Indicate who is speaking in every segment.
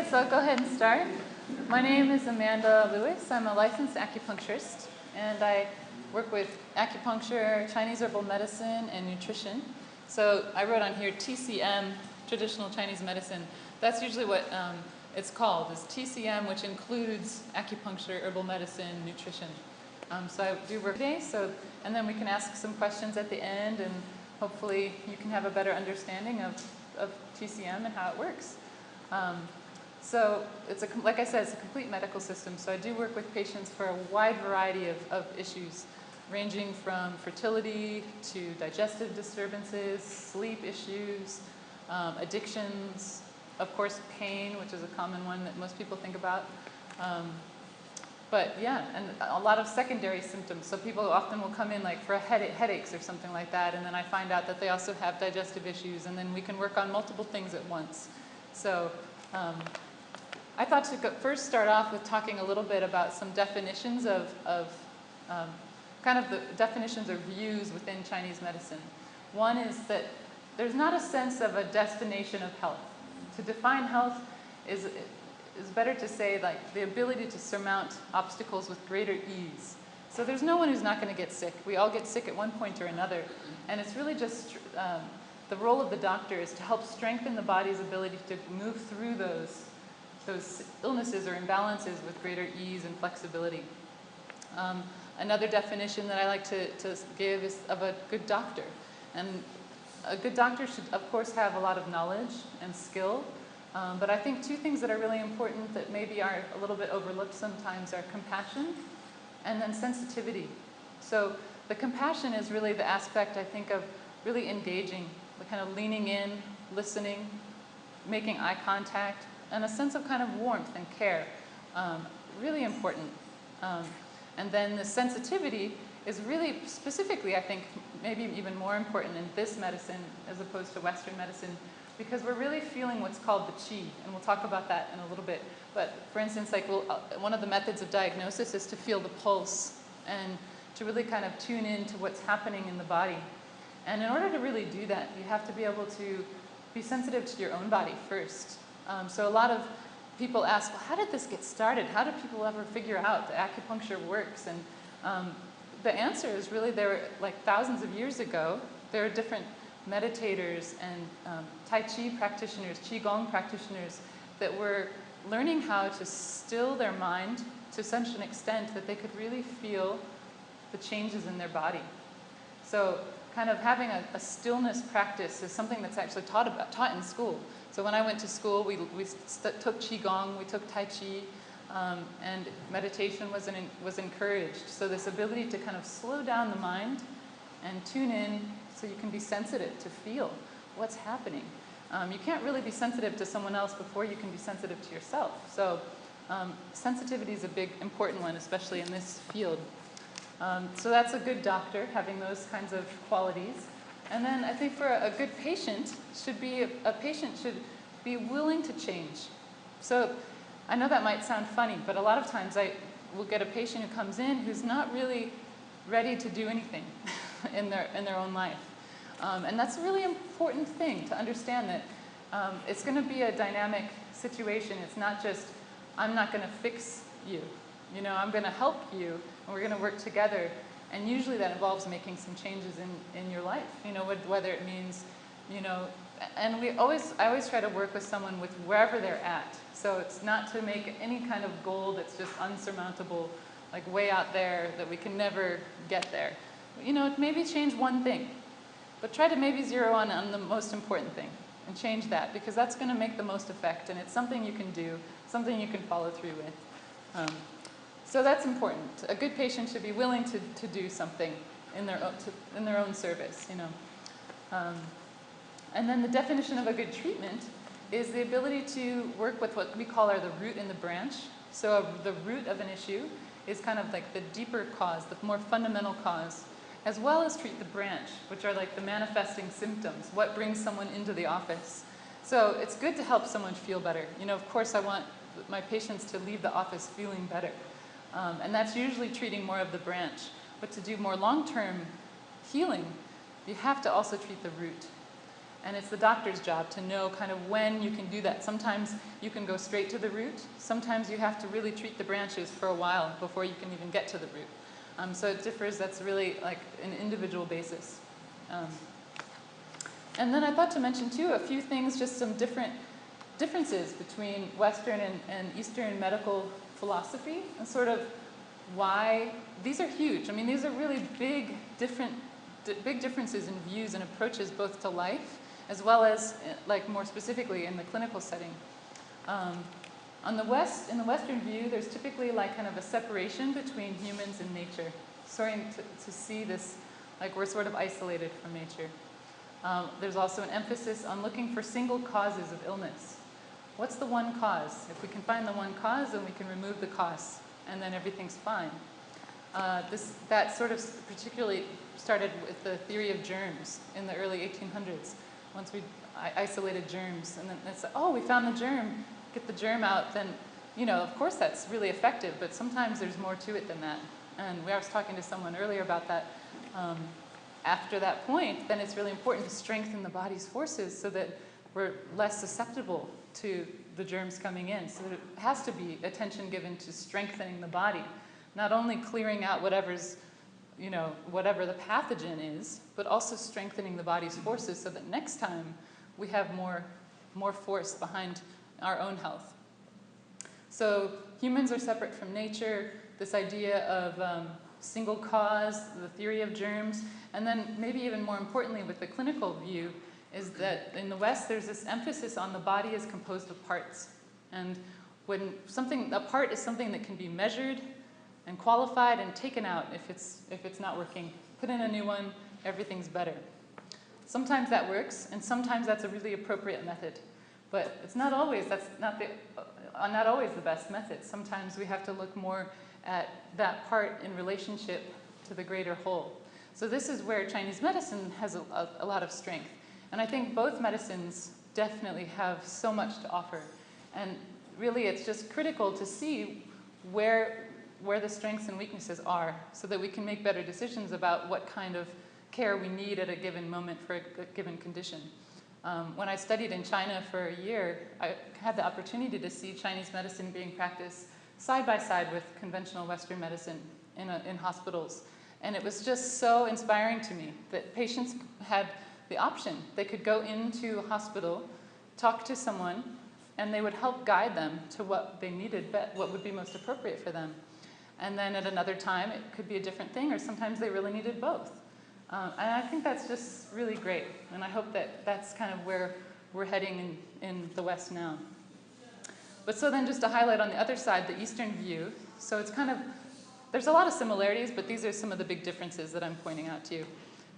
Speaker 1: Okay, so I'll go ahead and start. My name is Amanda Lewis. I'm a licensed acupuncturist, and I work with acupuncture, Chinese herbal medicine, and nutrition. So I wrote on here TCM, traditional Chinese medicine. That's usually what it's called, is TCM, which includes acupuncture, herbal medicine, nutrition. So I do work today, and then we can ask some questions at the end, and hopefully you can have a better understanding of TCM and how it works. So like I said, it's a complete medical system. So I do work with patients for a wide variety of issues, ranging from fertility to digestive disturbances, sleep issues, addictions, of course pain, which is a common one that most people think about. But yeah, and a lot of secondary symptoms. So people often will come in like for headaches or something like that, and then I find out that they also have digestive issues, and then we can work on multiple things at once. So I thought to first start off with talking a little bit about some definitions of kind of the definitions or views within Chinese medicine. One is that there's not a sense of a destination of health. To define health is better to say like the ability to surmount obstacles with greater ease. So there's no one who's not going to get sick. We all get sick at one point or another. And it's really just the role of the doctor is to help strengthen the body's ability to move through those illnesses or imbalances with greater ease and flexibility. Another definition that I like to give is of a good doctor. And a good doctor should, of course, have a lot of knowledge and skill. But I think two things that are really important that maybe are a little bit overlooked sometimes are compassion and then sensitivity. So the compassion is really the aspect, I think, of really engaging, the kind of leaning in, listening, making eye contact, and a sense of kind of warmth and care. Really important. And then the sensitivity is really specifically, I think, maybe even more important in this medicine as opposed to Western medicine, because we're really feeling what's called the qi, and we'll talk about that in a little bit. But for instance, like one of the methods of diagnosis is to feel the pulse and to really kind of tune in to what's happening in the body. And in order to really do that, you have to be able to be sensitive to your own body first. So a lot of people ask, well, how did this get started? How did people ever figure out that acupuncture works? And the answer is really there were, like thousands of years ago, there are different meditators and Tai Chi practitioners, Qigong practitioners that were learning how to still their mind to such an extent that they could really feel the changes in their body. So kind of having a stillness practice is something that's actually taught in school. So when I went to school, we took Qigong, we took Tai Chi, and meditation was encouraged. So this ability to kind of slow down the mind and tune in so you can be sensitive to feel what's happening. You can't really be sensitive to someone else before you can be sensitive to yourself. So sensitivity is a big, important one, especially in this field. So that's a good doctor, having those kinds of qualities. And then I think for a good patient, a patient should be willing to change. So I know that might sound funny, but a lot of times I will get a patient who comes in who's not really ready to do anything in their own life. And that's a really important thing to understand, that it's going to be a dynamic situation. It's not just, I'm not going to fix you. You know, I'm going to help you, and we're going to work together. And usually that involves making some changes in your life, you know, whether it means, you know, and I always try to work with someone with wherever they're at. So it's not to make any kind of goal that's just unsurmountable, like way out there that we can never get there. You know, maybe change one thing, but try to maybe zero on the most important thing and change that, because that's going to make the most effect, and it's something you can do, something you can follow through with. So that's important. A good patient should be willing to do something in their own service, you know. And then the definition of a good treatment is the ability to work with what we call the root and the branch. So the root of an issue is kind of like the deeper cause, the more fundamental cause, as well as treat the branch, which are like the manifesting symptoms, what brings someone into the office. So it's good to help someone feel better. You know, of course I want my patients to leave the office feeling better. And that's usually treating more of the branch. But to do more long-term healing, you have to also treat the root. And it's the doctor's job to know kind of when you can do that. Sometimes you can go straight to the root. Sometimes you have to really treat the branches for a while before you can even get to the root. So it differs. That's really like an individual basis. And then I thought to mention too a few things, just some differences between Western and Eastern medical philosophy, and sort of why these are huge. I mean, these are really big differences in views and approaches both to life as well as, like, more specifically in the clinical setting. In the Western view, there's typically like kind of a separation between humans and nature, starting to see this, like we're sort of isolated from nature. There's also an emphasis on looking for single causes of illness. What's the one cause? If we can find the one cause, then we can remove the cause, and then everything's fine. That sort of particularly started with the theory of germs in the early 1800s. Once we isolated germs, and then it's, oh, we found the germ, get the germ out, then, you know, of course that's really effective, but sometimes there's more to it than that. And I was talking to someone earlier about that. After that point, then it's really important to strengthen the body's forces so that we're less susceptible to the germs coming in. So there has to be attention given to strengthening the body, not only clearing out whatever's, you know, whatever the pathogen is, but also strengthening the body's forces so that next time we have more force behind our own health. So humans are separate from nature, this idea of single cause, the theory of germs, and then maybe even more importantly with the clinical view is that in the West there's this emphasis on the body is composed of parts. And when a part is something that can be measured and qualified and taken out if it's not working, put in a new one, everything's better. Sometimes that works, and sometimes that's a really appropriate method. But it's not always, that's not always the best method. Sometimes we have to look more at that part in relationship to the greater whole. So this is where Chinese medicine has a lot of strength. And I think both medicines definitely have so much to offer. And really it's just critical to see where the strengths and weaknesses are so that we can make better decisions about what kind of care we need at a given moment for a given condition. When I studied in China for a year, I had the opportunity to see Chinese medicine being practiced side by side with conventional Western medicine in hospitals. And it was just so inspiring to me that patients had the option. They could go into a hospital, talk to someone, and they would help guide them to what they needed, what would be most appropriate for them. And then at another time, it could be a different thing, or sometimes they really needed both. And I think that's just really great. And I hope that that's kind of where we're heading in the West now. But so then just to highlight on the other side, the Eastern view. So it's kind of, there's a lot of similarities, but these are some of the big differences that I'm pointing out to you.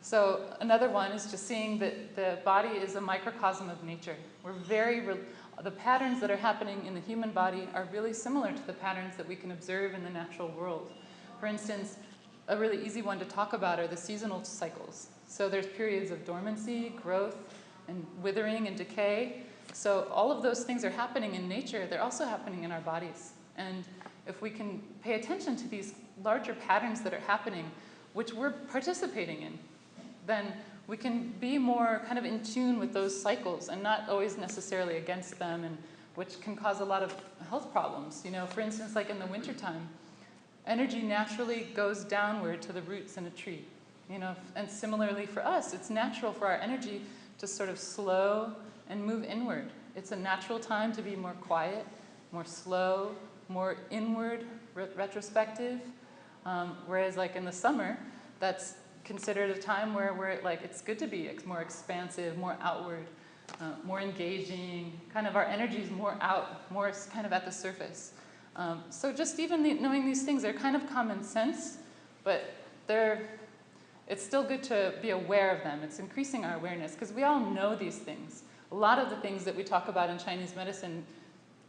Speaker 1: So another one is just seeing that the body is a microcosm of nature. The patterns that are happening in the human body are really similar to the patterns that we can observe in the natural world. For instance, a really easy one to talk about are the seasonal cycles. So there's periods of dormancy, growth, and withering and decay. So all of those things are happening in nature. They're also happening in our bodies. And if we can pay attention to these larger patterns that are happening, which we're participating in, then we can be more kind of in tune with those cycles and not always necessarily against them, and which can cause a lot of health problems. You know, for instance, like in the wintertime, energy naturally goes downward to the roots in a tree. You know, and similarly for us, it's natural for our energy to sort of slow and move inward. It's a natural time to be more quiet, more slow, more inward, retrospective. Whereas like in the summer, that's considered a time where it's good to be more expansive, more outward, more engaging. Kind of our energy is more out, more kind of at the surface. So just even knowing these things, they're kind of common sense, but it's still good to be aware of them. It's increasing our awareness because we all know these things. A lot of the things that we talk about in Chinese medicine,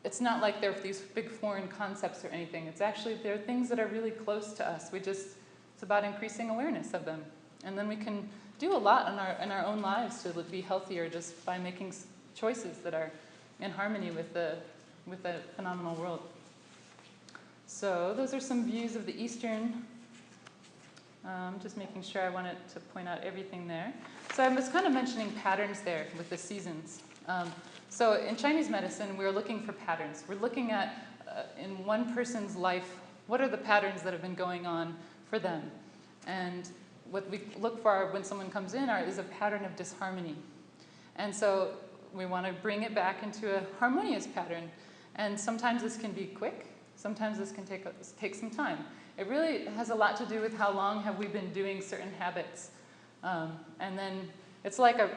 Speaker 1: it's not like they're these big foreign concepts or anything. It's actually, they're things that are really close to us. It's about increasing awareness of them. And then we can do a lot in our own lives to be healthier just by making choices that are in harmony with the phenomenal world. So those are some views of the Eastern Just making sure I wanted to point out everything there. So I was kind of mentioning patterns there with the seasons. So in Chinese medicine, we're looking for patterns. We're looking at, in one person's life, what are the patterns that have been going on for them? And what we look for when someone comes in is a pattern of disharmony. And so we want to bring it back into a harmonious pattern. And sometimes this can be quick. Sometimes this can take some time. It really has a lot to do with how long have we been doing certain habits. And then it's like a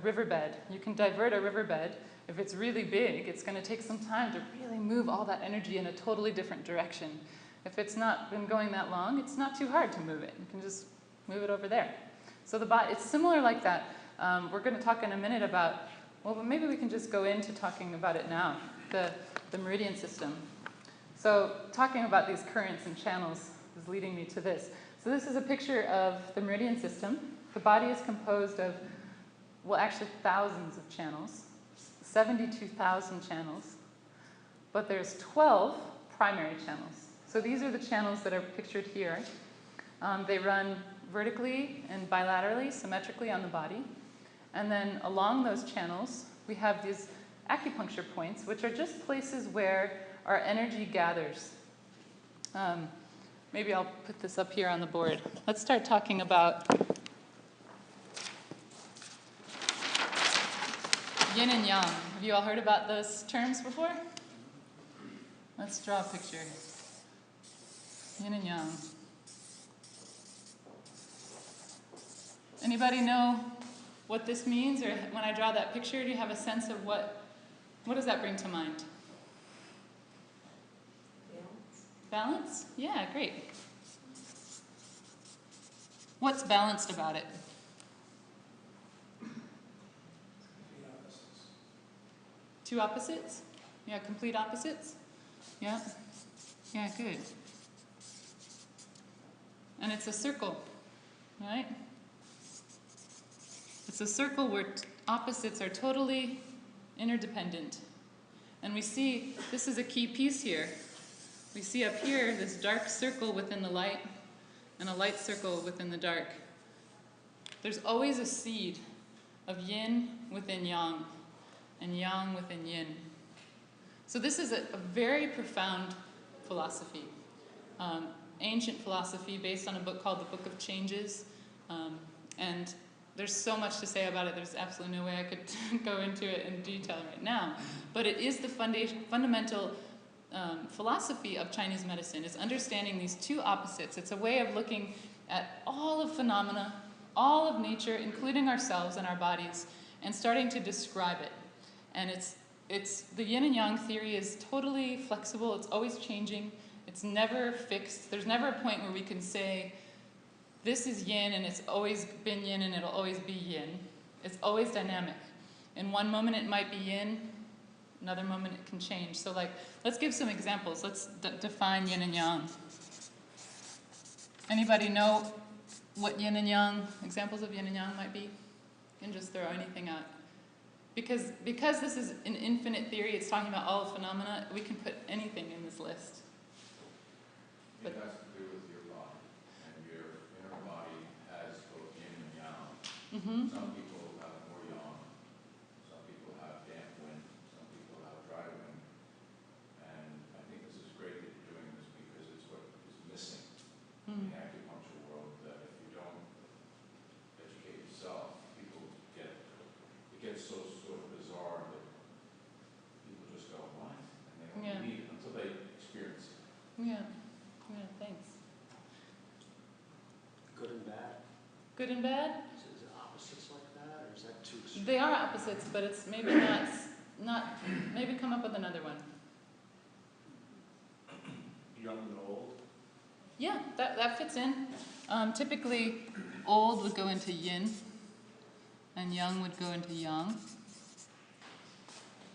Speaker 1: riverbed. You can divert a riverbed. If it's really big, it's going to take some time to really move all that energy in a totally different direction. If it's not been going that long, it's not too hard to move it. You can just move it over there. So the body, it's similar like that. We're going to talk in a minute about, well, maybe we can just go into talking about it now, the meridian system. So talking about these currents and channels is leading me to this. So this is a picture of the meridian system. The body is composed of, well, actually thousands of channels, 72,000 channels, but there's 12 primary channels. So these are the channels that are pictured here. They run vertically and bilaterally, symmetrically on the body. And then along those channels, we have these acupuncture points, which are just places where our energy gathers. Maybe I'll put this up here on the board. Let's start talking about Yin and Yang. Have you all heard about those terms before? Let's draw a picture. Yin and Yang. Anybody know what this means? Or when I draw that picture, do you have a sense of what does that bring to mind? Balance? Yeah, great. What's balanced about it? Two opposites? Yeah, complete opposites? Yeah. Yeah, good. And it's a circle, right? It's a circle where opposites are totally interdependent. And we see, this is a key piece here. We see up here this dark circle within the light and a light circle within the dark. There's always a seed of yin within yang and yang within yin. So this is a very profound philosophy, ancient philosophy based on a book called The Book of Changes. And there's so much to say about it. There's absolutely no way I could go into it in detail right now. But it is the fundamental philosophy of Chinese medicine, is understanding these two opposites. It's a way of looking at all of phenomena, all of nature, including ourselves and our bodies, and starting to describe it. And it's the yin and yang theory is totally flexible. It's always changing. It's never fixed. There's never a point where we can say, this is yin and it's always been yin and it'll always be yin. It's always dynamic. In one moment it might be yin, another moment it can change. So let's give some examples. Let's define yin and yang. Anybody know what yin and yang, examples of yin and yang might be? You can just throw anything out. Because this is an infinite theory, it's talking about all phenomena, we can put anything in this list.
Speaker 2: It has to do with your body, and your inner body has both yin and yang.
Speaker 1: Mm-hmm.
Speaker 2: Some people have more yang, some people have damp wind, some people have dry wind. And I think this is great that you're doing this because it's what is missing in the acupuncture world, that if you don't educate yourself, people it gets so sort of bizarre that people just go, what? And they don't believe it until they experience it.
Speaker 1: Yeah. Yeah, thanks.
Speaker 3: Good and bad?
Speaker 1: Good and bad?
Speaker 3: Is it opposites like that, or is that too extreme?
Speaker 1: They are opposites, but it's maybe not maybe come up with another one.
Speaker 3: Young and old?
Speaker 1: Yeah, that fits in. Typically, old would go into yin, and young would go into yang.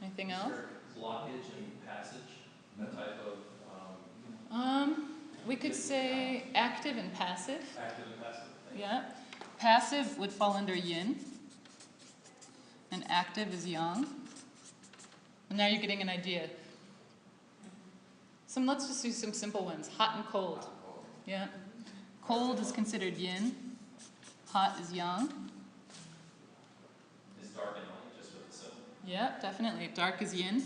Speaker 1: Anything else?
Speaker 4: Is there blockage and passage, that type of
Speaker 1: We could say active and passive.
Speaker 4: active and passive thing?
Speaker 1: Yeah. Passive would fall under yin, and active is yang. And now you're getting an idea. Let's just do some simple ones. Hot and cold. Yeah. Cold is considered yin, hot is yang.
Speaker 4: Is dark and light just with the symbol?
Speaker 1: Yeah, definitely. Dark is yin,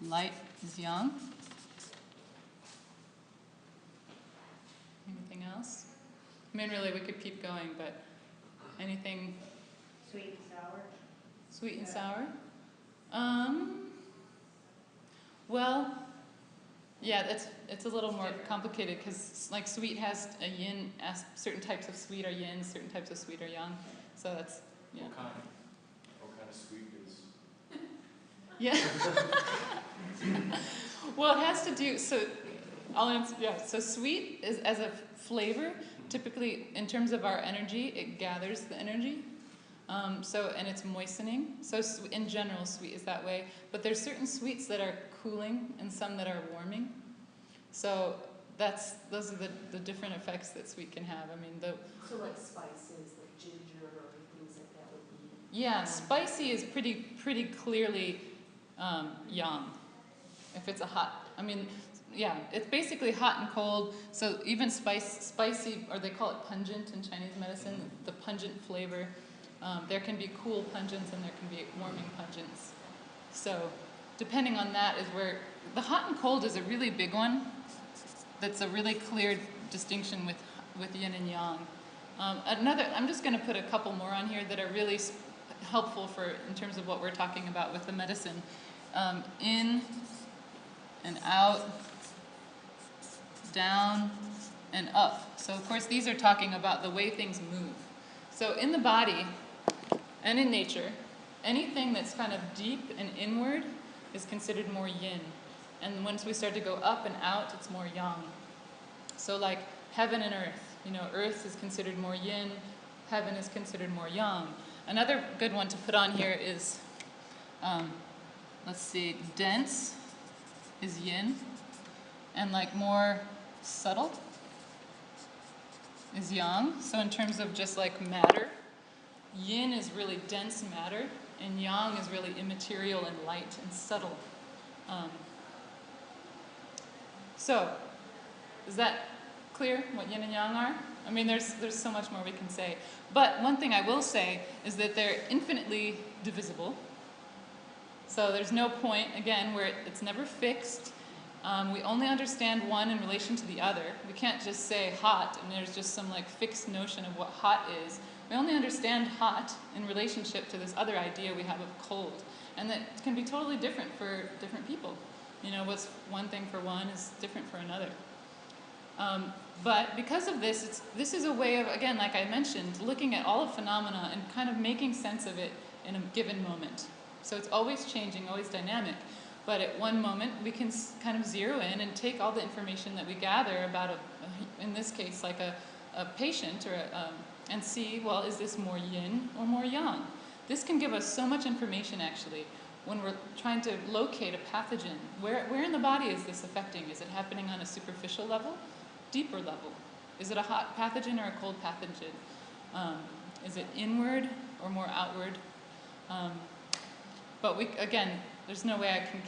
Speaker 1: light is yang. Anything else? I mean, really, we could keep going, but anything?
Speaker 5: Sweet and sour.
Speaker 1: Sweet and sour? Well, yeah, it's a little more complicated because like sweet has a yin, certain types of sweet are yin, certain types of sweet are yang. So that's, yeah.
Speaker 3: What kind of sweet is?
Speaker 1: Yeah. Well, it has to do, so I'll answer, yeah. So sweet is as a flavor, typically in terms of our energy, it gathers the energy. And it's moistening. So in general, sweet is that way. But there's certain sweets that are cooling and some that are warming. So those are the different effects that sweet can have. I mean,
Speaker 5: So like spices, like ginger or things like that would be.
Speaker 1: yeah, spicy is pretty clearly yang. If it's a hot, I mean, yeah, it's basically hot and cold. So even spicy, or they call it pungent in Chinese medicine, the pungent flavor. There can be cool pungents and there can be warming pungents. So depending on that is where the hot and cold is a really big one. That's a really clear distinction with yin and yang. I'm just going to put a couple more on here that are really helpful in terms of what we're talking about with the medicine. In and out, down and up. So of course these are talking about the way things move. So in the body and in nature, anything that's kind of deep and inward is considered more yin. And once we start to go up and out, it's more yang. So like heaven and earth, earth is considered more yin, heaven is considered more yang. Another good one to put on here is, let's see, dense is yin, and like more subtle is yang. So in terms of just like matter, yin is really dense matter, and yang is really immaterial and light and subtle. So, is that clear what yin and yang are? I mean, there's so much more we can say. But one thing I will say is that they're infinitely divisible. So there's no point, again, where it's never fixed. We only understand one in relation to the other. We can't just say hot and there's just some like fixed notion of what hot is. We only understand hot in relationship to this other idea we have of cold. And that can be totally different for different people. What's one thing for one is different for another. But because of this, this is a way of, again, like I mentioned, looking at all of phenomena and kind of making sense of it in a given moment. So it's always changing, always dynamic. But at one moment, we can kind of zero in and take all the information that we gather about, in this case, like a patient, and see, well, is this more yin or more yang? This can give us so much information, actually, when we're trying to locate a pathogen. Where in the body is this affecting? Is it happening on a superficial level, deeper level? Is it a hot pathogen or a cold pathogen? Is it inward or more outward? But again, there's no way I can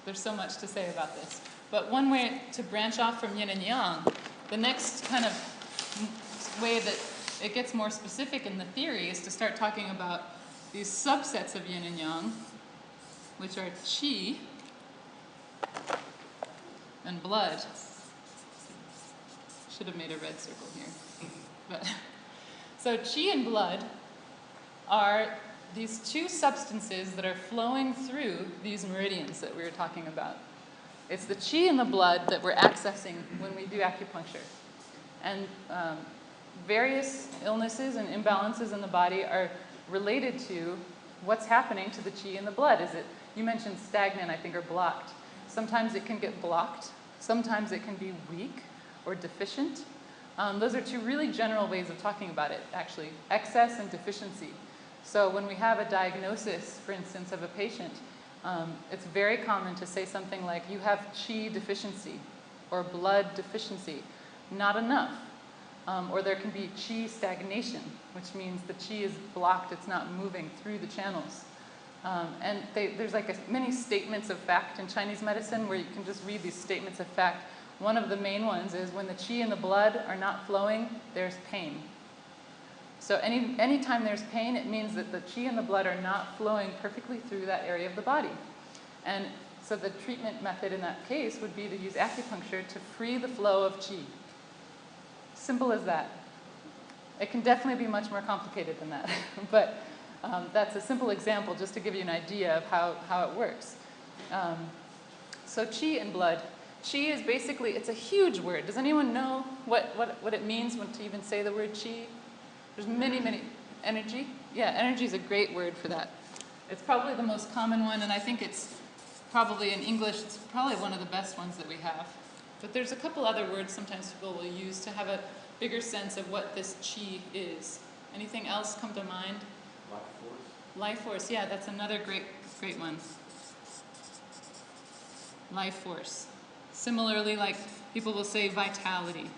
Speaker 1: there's so much to say about this. But one way to branch off from yin and yang, the next kind of way that it gets more specific in the theory is to start talking about these subsets of yin and yang, which are qi and blood. Should have made a red circle here. So qi and blood are these two substances that are flowing through these meridians that we were talking about. It's the qi in the blood that we're accessing when we do acupuncture. And various illnesses and imbalances in the body are related to what's happening to the qi in the blood. You mentioned stagnant, I think, or blocked. Sometimes it can get blocked. Sometimes it can be weak or deficient. Those are two really general ways of talking about it, actually. Excess and deficiency. So when we have a diagnosis, for instance, of a patient, it's very common to say something like, you have qi deficiency or blood deficiency, not enough. Or there can be qi stagnation, which means the qi is blocked, it's not moving through the channels. There's like many statements of fact in Chinese medicine where you can just read these statements of fact. One of the main ones is when the qi and the blood are not flowing, there's pain. So anytime there's pain, it means that the qi and the blood are not flowing perfectly through that area of the body. And so the treatment method in that case would be to use acupuncture to free the flow of qi. Simple as that. It can definitely be much more complicated than that. But that's a simple example just to give you an idea of how it works. So qi and blood. Qi is basically, it's a huge word. Does anyone know what it means to even say the word qi? There's many, energy? Yeah, energy is a great word for that. It's probably the most common one, and I think it's probably in English, it's probably one of the best ones that we have. But there's a couple other words sometimes people will use to have a bigger sense of what this qi is. Anything else come to mind?
Speaker 3: Life force.
Speaker 1: Life force, yeah, that's another great one. Life force. Similarly, like people will say vitality.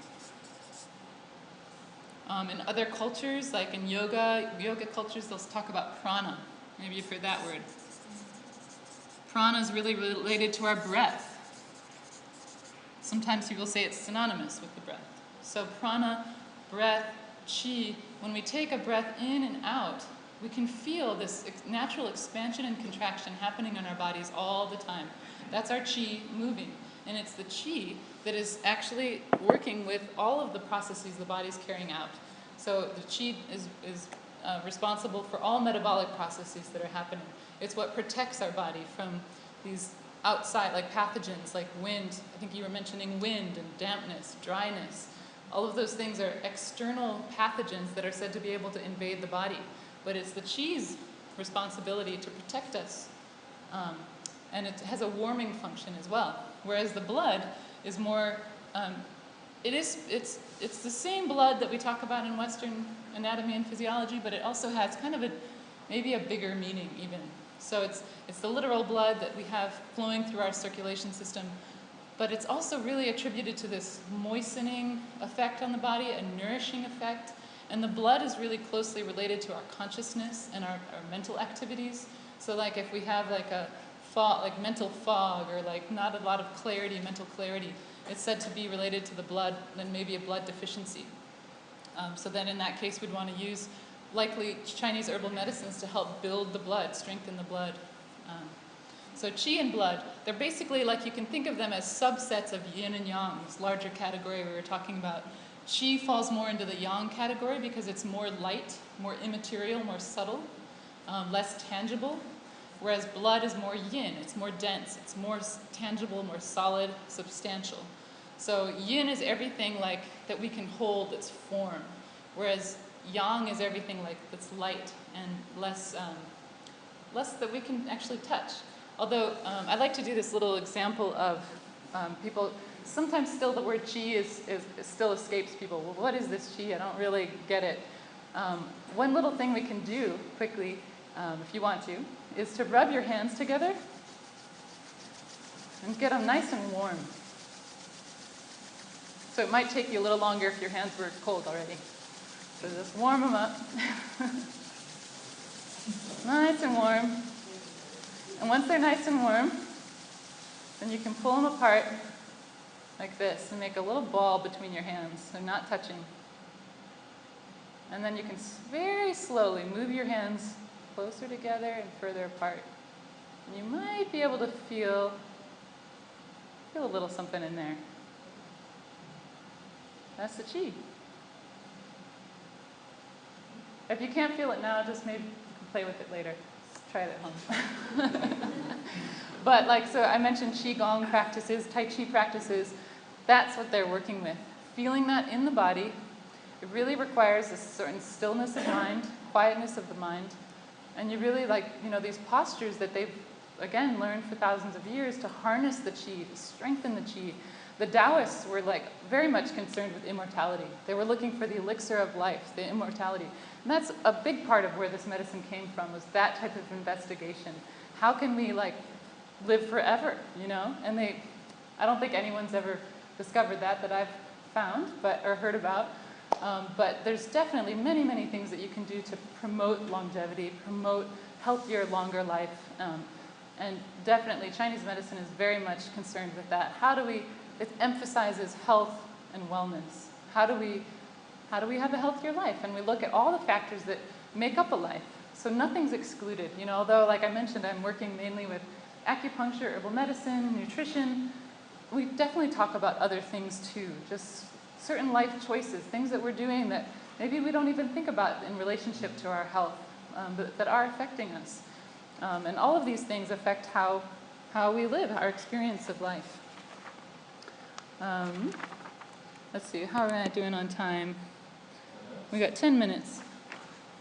Speaker 1: In other cultures, like in yoga cultures, they'll talk about prana. Maybe you've heard that word. Prana is really related to our breath. Sometimes people say it's synonymous with the breath. So prana, breath, qi, when we take a breath in and out, we can feel this natural expansion and contraction happening in our bodies all the time. That's our qi moving. And it's the qi that is actually working with all of the processes the body's carrying out. So the qi is responsible for all metabolic processes that are happening. It's what protects our body from these outside, like pathogens, like wind. I think you were mentioning wind and dampness, dryness. All of those things are external pathogens that are said to be able to invade the body. But it's the qi's responsibility to protect us. And it has a warming function as well. Whereas the blood is more, it's the same blood that we talk about in Western anatomy and physiology, but it also has kind of maybe a bigger meaning even. So it's the literal blood that we have flowing through our circulation system, but it's also really attributed to this moistening effect on the body, a nourishing effect, and the blood is really closely related to our consciousness and our mental activities. So like if we have like a fog, like mental fog, or like not a lot of clarity, mental clarity, it's said to be related to the blood, then maybe a blood deficiency. So then in that case we'd want to use likely Chinese herbal medicines to help build the blood, strengthen the blood. So qi and blood, they're basically like, you can think of them as subsets of yin and yang, this larger category we were talking about. Qi falls more into the yang category because it's more light, more immaterial, more subtle, less tangible. Whereas blood is more yin, it's more dense, it's more tangible, more solid, substantial. So yin is everything like that we can hold, that's form. Whereas yang is everything like that's light and less that we can actually touch. Although I like to do this little example of people, sometimes still the word qi still escapes people. Well, what is this qi? I don't really get it. One little thing we can do quickly, if you want to, is to rub your hands together and get them nice and warm. So it might take you a little longer if your hands were cold already. So just warm them up. Nice and warm. And once they're nice and warm, then you can pull them apart like this and make a little ball between your hands. They're not touching. And then you can very slowly move your hands closer together and further apart. And you might be able to feel a little something in there. That's the qi. If you can't feel it now, just maybe you can play with it later. Just try it at home. But like, so I mentioned qigong practices, tai chi practices. That's what they're working with. Feeling that in the body, it really requires a certain stillness of mind, quietness of the mind. And you really these postures that they've, again, learned for thousands of years to harness the qi, to strengthen the qi. The Taoists were very much concerned with immortality. They were looking for the elixir of life, the immortality. And that's a big part of where this medicine came from, was that type of investigation. How can we live forever, And I don't think anyone's ever discovered that I've found or heard about. But there's definitely many, many things that you can do to promote longevity, promote healthier, longer life. And definitely Chinese medicine is very much concerned with that. How do we it emphasizes health and wellness. How do we have a healthier life? And we look at all the factors that make up a life. So nothing's excluded. You know, although, like I mentioned, I'm working mainly with acupuncture, herbal medicine, nutrition. We definitely talk about other things too, just certain life choices, things that we're doing that maybe we don't even think about in relationship to our health, but that are affecting us. And all of these things affect how we live, our experience of life. Let's see, how am I doing on time? We got 10 minutes.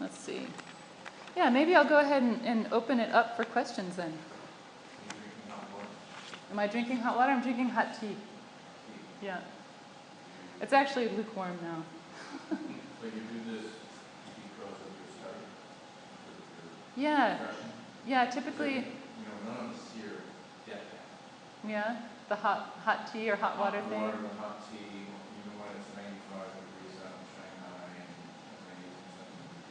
Speaker 1: Let's see. Yeah, maybe I'll go ahead and open it up for questions then. Am I drinking hot water? I'm drinking hot tea. Yeah. It's actually lukewarm now.
Speaker 2: So you do this because of your study?
Speaker 1: Yeah.
Speaker 2: Depression?
Speaker 1: Yeah, typically,
Speaker 2: You know, none of us here get that.
Speaker 1: yeah, the hot tea or hot water thing.
Speaker 2: Hot water, the hot tea, even when it's 95 degrees out in Shanghai and many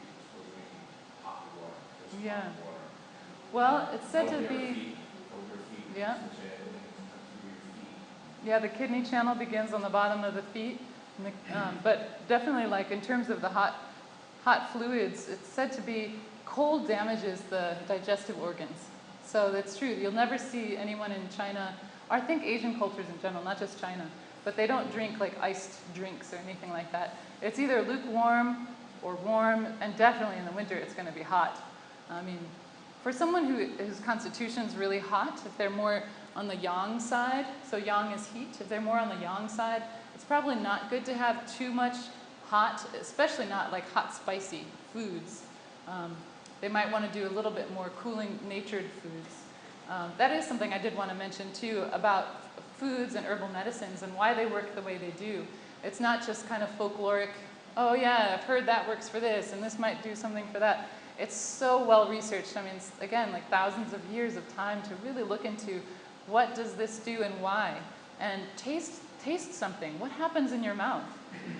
Speaker 2: people still drinking hot water, just
Speaker 1: Yeah.
Speaker 2: hot water.
Speaker 1: Well, it's said
Speaker 2: Over
Speaker 1: to
Speaker 2: your
Speaker 1: be,
Speaker 2: feet, over your feet,
Speaker 1: Yeah.
Speaker 2: it's through your feet.
Speaker 1: yeah, the kidney channel begins on the bottom of the feet. And but definitely, like in terms of the hot fluids, it's said to be cold damages the digestive organs. So that's true. You'll never see anyone in China, or I think Asian cultures in general, not just China, but they don't drink like iced drinks or anything like that. It's either lukewarm or warm, and definitely in the winter it's going to be hot. I mean, for someone whose constitution's really hot, if they're more on the yang side, so yang is heat, if they're more on the yang side, it's probably not good to have too much hot, especially not like hot spicy foods. They might want to do a little bit more cooling natured foods. That is something I did want to mention too about foods and herbal medicines and why they work the way they do. It's not just kind of folkloric, oh yeah, I've heard that works for this and this might do something for that. It's so well researched. I mean, it's, again, like thousands of years of time to really look into what does this do and why. And taste something. What happens in your mouth?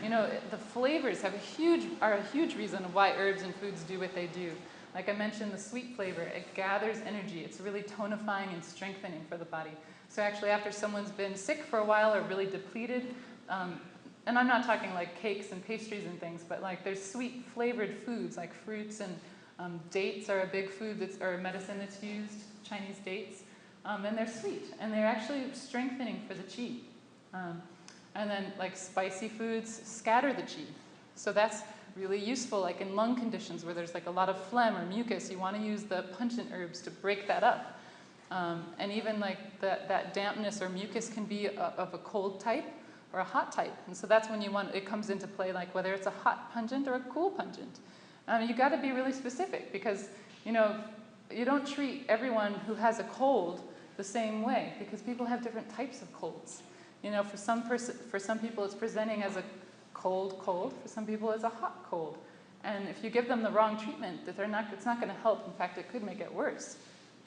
Speaker 1: You know, the flavors are a huge reason of why herbs and foods do what they do. Like I mentioned, the sweet flavor, it gathers energy. It's really tonifying and strengthening for the body. So actually, after someone's been sick for a while or really depleted, and I'm not talking like cakes and pastries and things, but like there's sweet flavored foods like fruits and dates are a big food or a medicine that's used, Chinese dates. And they're sweet, and they're actually strengthening for the qi. And then like spicy foods scatter the qi. So that's really useful, like in lung conditions where there's like a lot of phlegm or mucus, you want to use the pungent herbs to break that up. And even like that dampness or mucus can be of a cold type or a hot type. And so that's when it comes into play, like whether it's a hot pungent or a cool pungent. You got to be really specific because, you know, you don't treat everyone who has a cold the same way because people have different types of colds. You know, for some people it's presenting as a cold, for some people it's a hot cold. And if you give them the wrong treatment, it's not going to help. In fact, it could make it worse.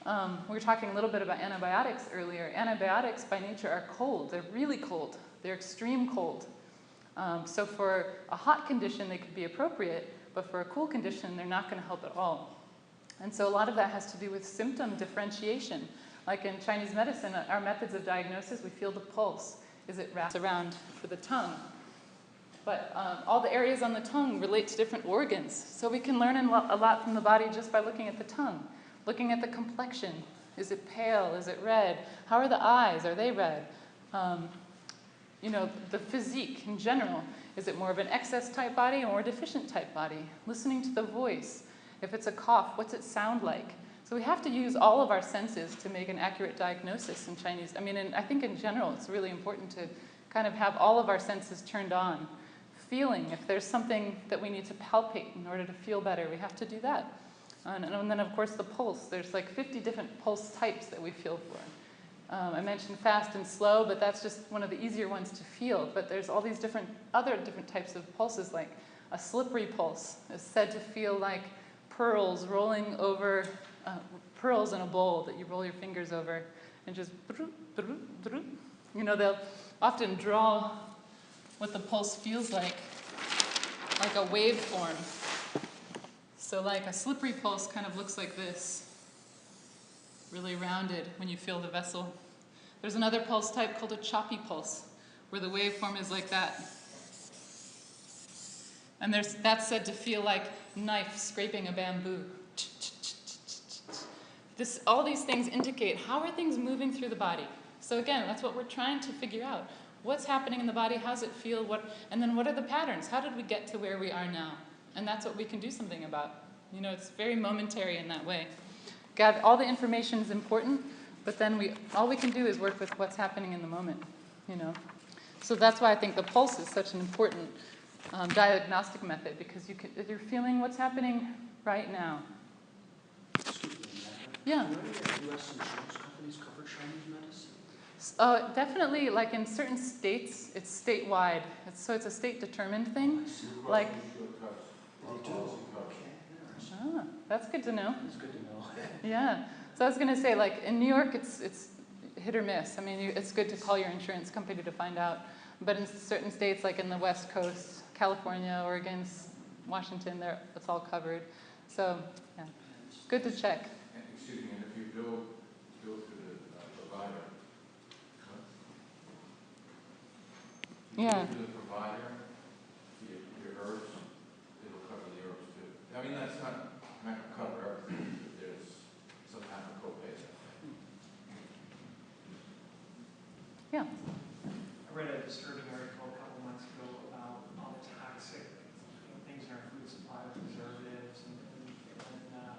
Speaker 1: We were talking a little bit about antibiotics earlier. Antibiotics by nature are cold. They're really cold. They're extreme cold. So for a hot condition, they could be appropriate, but for a cool condition, they're not going to help at all. And so a lot of that has to do with symptom differentiation. Like in Chinese medicine, our methods of diagnosis, we feel the pulse. Is it wrapped around for the tongue? But all the areas on the tongue relate to different organs. So we can learn a lot from the body just by looking at the tongue. Looking at the complexion. Is it pale? Is it red? How are the eyes? Are they red? You know, the physique in general. Is it more of an excess type body or a deficient type body? Listening to the voice. If it's a cough, what's it sound like? So we have to use all of our senses to make an accurate diagnosis in Chinese. I mean, I think in general, it's really important to kind of have all of our senses turned on. Feeling, if there's something that we need to palpate in order to feel better, we have to do that. And then, of course, the pulse. There's like 50 different pulse types that we feel for. I mentioned fast and slow, but that's just one of the easier ones to feel. But there's all these other different types of pulses, like a slippery pulse is said to feel like pearls rolling over, pearls in a bowl that you roll your fingers over and just, you know, they'll often draw what the pulse feels like a waveform. So like a slippery pulse kind of looks like this, really rounded when you feel the vessel. There's another pulse type called a choppy pulse. where the waveform is like that. And that's said to feel like knife scraping a bamboo. All these things indicate how are things moving through the body. So again, that's what we're trying to figure out. What's happening in the body? How does it feel? And then what are the patterns? How did we get to where we are now? And that's what we can do something about. It's very momentary in that way. All the information is important, but then all we can do is work with what's happening in the moment. So that's why I think the pulse is such an important diagnostic method, because you're feeling what's happening right now. Yeah.
Speaker 6: Do U.S. insurance companies cover Chinese medicine?
Speaker 1: Definitely, like in certain states, it's statewide. So it's a state-determined thing. Like,
Speaker 6: They do. Okay,
Speaker 1: that's good to know.
Speaker 6: That's good to know.
Speaker 1: Yeah. So I was going to say, like in New York, it's hit or miss. I mean, it's good to call your insurance company to find out. But in certain states, like in the West Coast, California, Oregon, Washington, it's all covered. So, yeah, good to check.
Speaker 2: Excuse me, and if you bill through the provider,
Speaker 1: Yeah.
Speaker 2: to the provider, your herbs, it'll cover the herbs too. I mean, that's not going to cover everything, but there's some kind of copay.
Speaker 1: Yeah.
Speaker 7: I read a disturbing article a couple months ago about all the toxic things in our food supply, preservatives and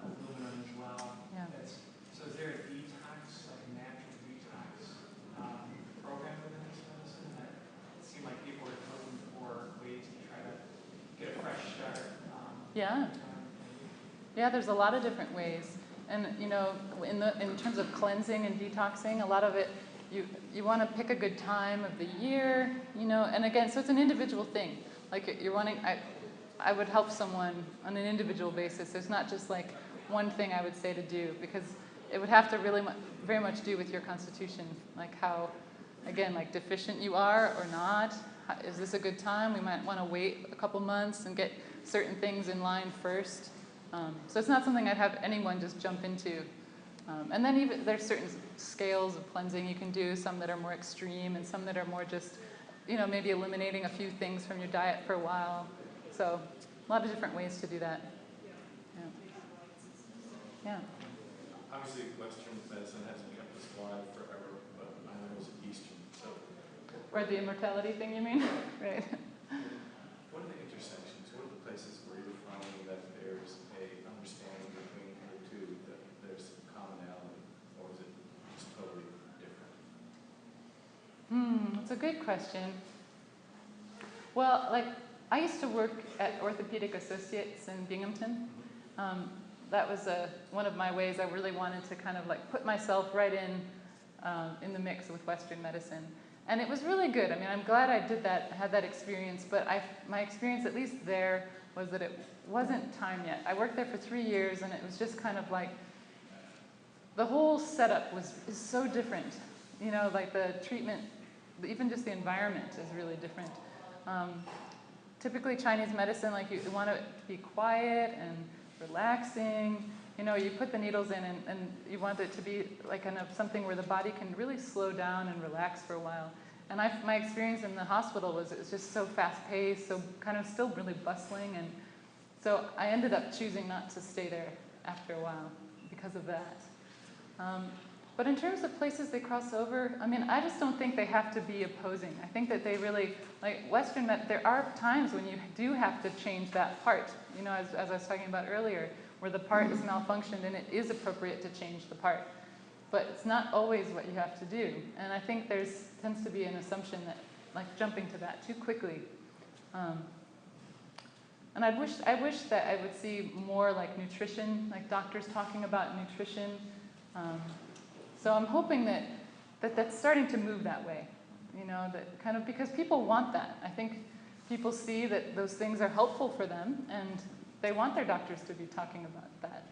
Speaker 7: aluminum as well.
Speaker 1: Yeah.
Speaker 7: So is there a detox, like a natural detox program within this medicine that it seemed like people were looking for ways to try to get a fresh start?
Speaker 1: Yeah. Yeah, there's a lot of different ways. And, in terms of cleansing and detoxing, a lot of it, you want to pick a good time of the year, and again, so it's an individual thing. Like you're wanting, I would help someone on an individual basis. There's not just like one thing I would say to do, because it would have to really very much do with your constitution, like how, again, like deficient you are or not. Is this a good time? We might want to wait a couple months and get certain things in line first. So it's not something I'd have anyone just jump into. And then even there's certain scales of cleansing you can do, some that are more extreme and some that are more just, maybe eliminating a few things from your diet for a while. So a lot of different ways to do that. Yeah.
Speaker 3: Obviously, Western medicine hasn't kept us alive forever, but I know it was Eastern, so.
Speaker 1: Or the immortality thing, you mean? Right.
Speaker 3: What are the intersections? What are the places where you're finding that there's a understanding between the two, that there's commonality, or is it just totally different?
Speaker 1: That's a good question. Well, like, I used to work at Orthopedic Associates in Binghamton. That was one of my ways I really wanted to kind of like put myself right in the mix with Western medicine. And it was really good. I mean, I'm glad I did that, had that experience, but my experience, at least there, was that it wasn't time yet. I worked there for 3 years, and it was just kind of like, the whole setup is so different. Like the treatment, even just the environment is really different. Typically Chinese medicine, like you want it to be quiet and relaxing. You put the needles in and you want it to be like kind of something where the body can really slow down and relax for a while. And my experience in the hospital was it was just so fast-paced, so kind of still really bustling. And so I ended up choosing not to stay there after a while because of that. But in terms of places they cross over, I mean, I just don't think they have to be opposing. I think that they really, like Western med, there are times when you do have to change that part, as I was talking about earlier, where the part is malfunctioned and it is appropriate to change the part. But it's not always what you have to do. And I think tends to be an assumption that, like, jumping to that too quickly. And I wish that I would see more like nutrition, like doctors talking about nutrition. So I'm hoping that that's starting to move that way, that kind of, because people want that. I think people see that those things are helpful for them, and they want their doctors to be talking about that.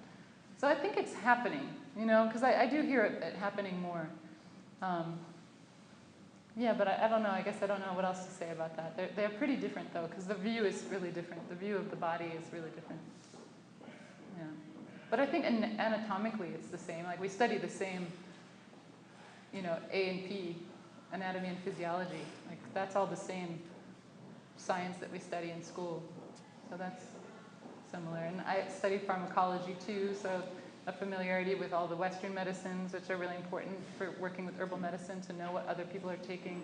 Speaker 1: So I think it's happening, because I do hear it happening more. Yeah, but I don't know. I guess I don't know what else to say about that. They're pretty different, though, because the view is really different. The view of the body is really different. Yeah. But I think anatomically it's the same. Like, we study the same, A and P, anatomy and physiology. Like that's all the same science that we study in school. So that's similar. And I studied pharmacology too, so a familiarity with all the Western medicines, which are really important for working with herbal medicine, to know what other people are taking.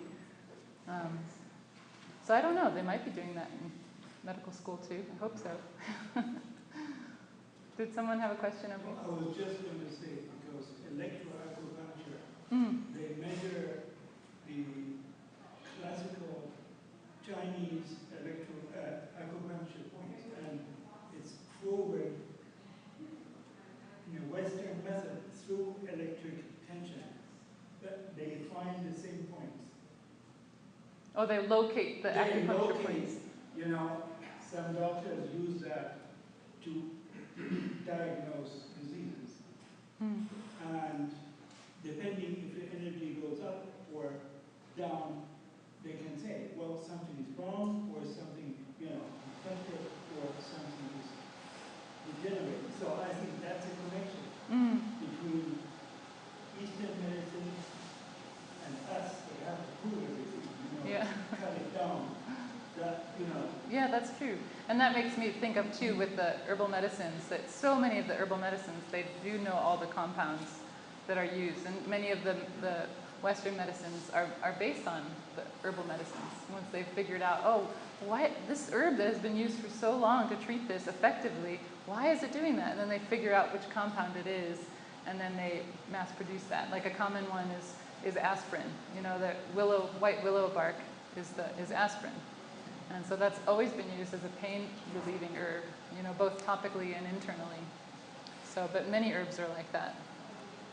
Speaker 1: So I don't know, they might be doing that in medical school too. I hope so. Did someone have a question over
Speaker 8: I was just going to say, because electroacupuncture, they measure the classical Chinese acupuncture points, and it's proven in a Western method through electric tension that they find the same points.
Speaker 1: Oh, they locate the acupuncture points.
Speaker 8: You know, some doctors use that to diagnose diseases. And depending if the energy goes up or down, they can say, well, something is wrong, or something, infected, or something is degenerating. So I think that's a connection between Eastern medicine and us. They have to prove everything, cut it down.
Speaker 1: Yeah, that's true. And that makes me think of, too, with the herbal medicines, that so many of the herbal medicines, they do know all the compounds that are used. And many of the Western medicines are based on the herbal medicines. Once they've figured out, oh, why this herb that has been used for so long to treat this effectively, why is it doing that? And then they figure out which compound it is, and then they mass produce that. Like a common one is aspirin. The white willow bark is aspirin. And so that's always been used as a pain-relieving herb, both topically and internally. So, but many herbs are like that.